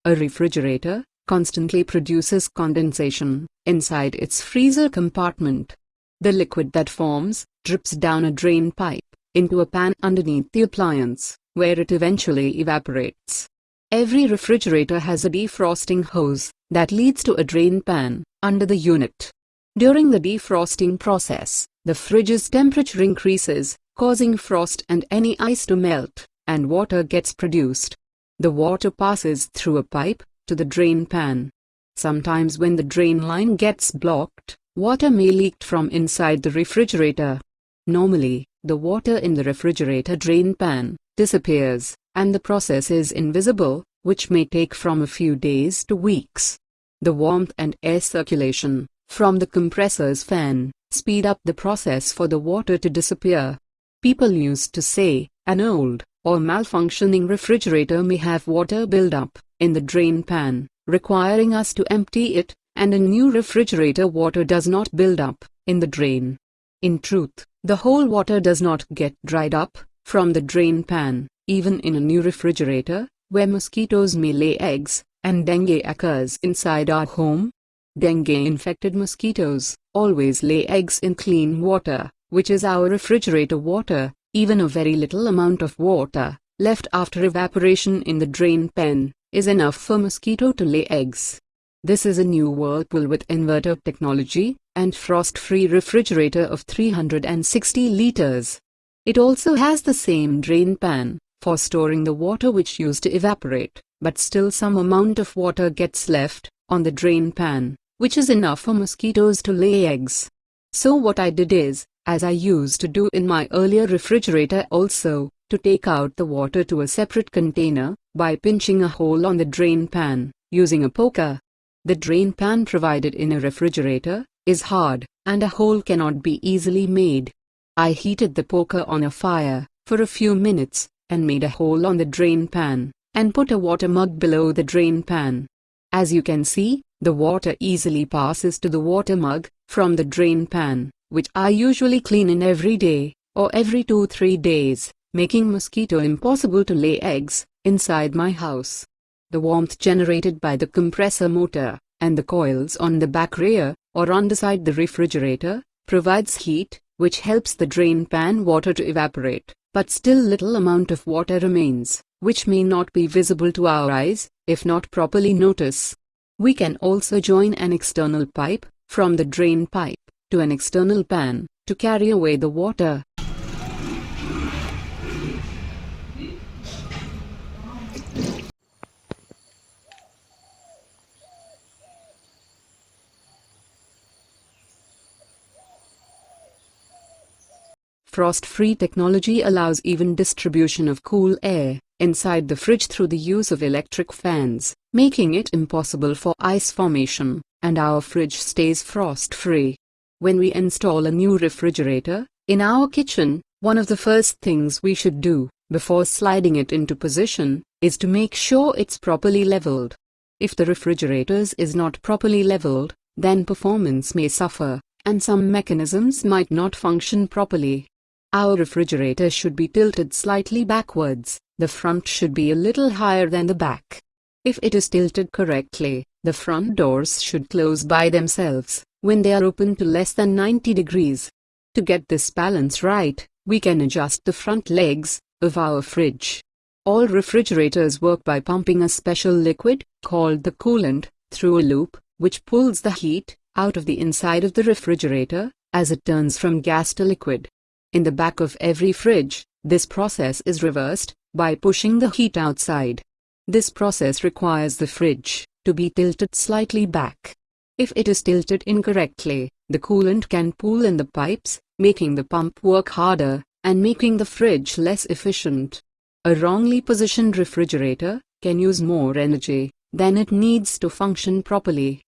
A refrigerator constantly produces condensation inside its freezer compartment. The liquid that forms drips down a drain pipe into a pan underneath the appliance, where it eventually evaporates. Every refrigerator has a defrosting hose that leads to a drain pan under the unit. During the defrosting process, the fridge's temperature increases, causing frost and any ice to melt, and water gets produced. The water passes through a pipe to the drain pan. Sometimes when the drain line gets blocked, water may leak from inside the refrigerator. Normally, the water in the refrigerator drain pan disappears, and the process is invisible, which may take from a few days to weeks. The warmth and air circulation from the compressor's fan speed up the process for the water to disappear. People used to say, an old or malfunctioning refrigerator may have water buildup in the drain pan, requiring us to empty it, and a new refrigerator water does not build up in the drain. In truth, the whole water does not get dried up from the drain pan, even in a new refrigerator, where mosquitoes may lay eggs, and dengue occurs inside our home. Dengue-infected mosquitoes always lay eggs in clean water, which is our refrigerator water. Even a very little amount of water left after evaporation in the drain pan is enough for mosquito to lay eggs. This is a new Whirlpool with inverter technology and frost-free refrigerator of 360 liters. It also has the same drain pan for storing the water which used to evaporate, but still some amount of water gets left on the drain pan, which is enough for mosquitoes to lay eggs. So what I did is, as I used to do in my earlier refrigerator also, to take out the water to a separate container by pinching a hole on the drain pan using a poker. The drain pan provided in a refrigerator is hard, and a hole cannot be easily made. I heated the poker on a fire for a few minutes and made a hole on the drain pan and put a water mug below the drain pan. As you can see, the water easily passes to the water mug from the drain pan, which I usually clean in every day or every 2-3 days, making mosquito impossible to lay eggs inside my house. The warmth generated by the compressor motor and the coils on the back rear or underside the refrigerator provides heat, which helps the drain pan water to evaporate, but still little amount of water remains, which may not be visible to our eyes if not properly noticed. We can also join an external pipe from the drain pipe to an external pan to carry away the water. Frost-free technology allows even distribution of cool air inside the fridge through the use of electric fans, making it impossible for ice formation, and our fridge stays frost-free. When we install a new refrigerator in our kitchen, one of the first things we should do before sliding it into position is to make sure it's properly leveled. If the refrigerator is not properly leveled, then performance may suffer, and some mechanisms might not function properly. Our refrigerator should be tilted slightly backwards. The front should be a little higher than the back. If it is tilted correctly, the front doors should close by themselves when they are open to less than 90 degrees. To get this balance right, we can adjust the front legs of our fridge. All refrigerators work by pumping a special liquid, called the coolant, through a loop, which pulls the heat out of the inside of the refrigerator as it turns from gas to liquid. In the back of every fridge, this process is reversed by pushing the heat outside. This process requires the fridge to be tilted slightly back. If it is tilted incorrectly, the coolant can pool in the pipes, making the pump work harder and making the fridge less efficient. A wrongly positioned refrigerator can use more energy than it needs to function properly.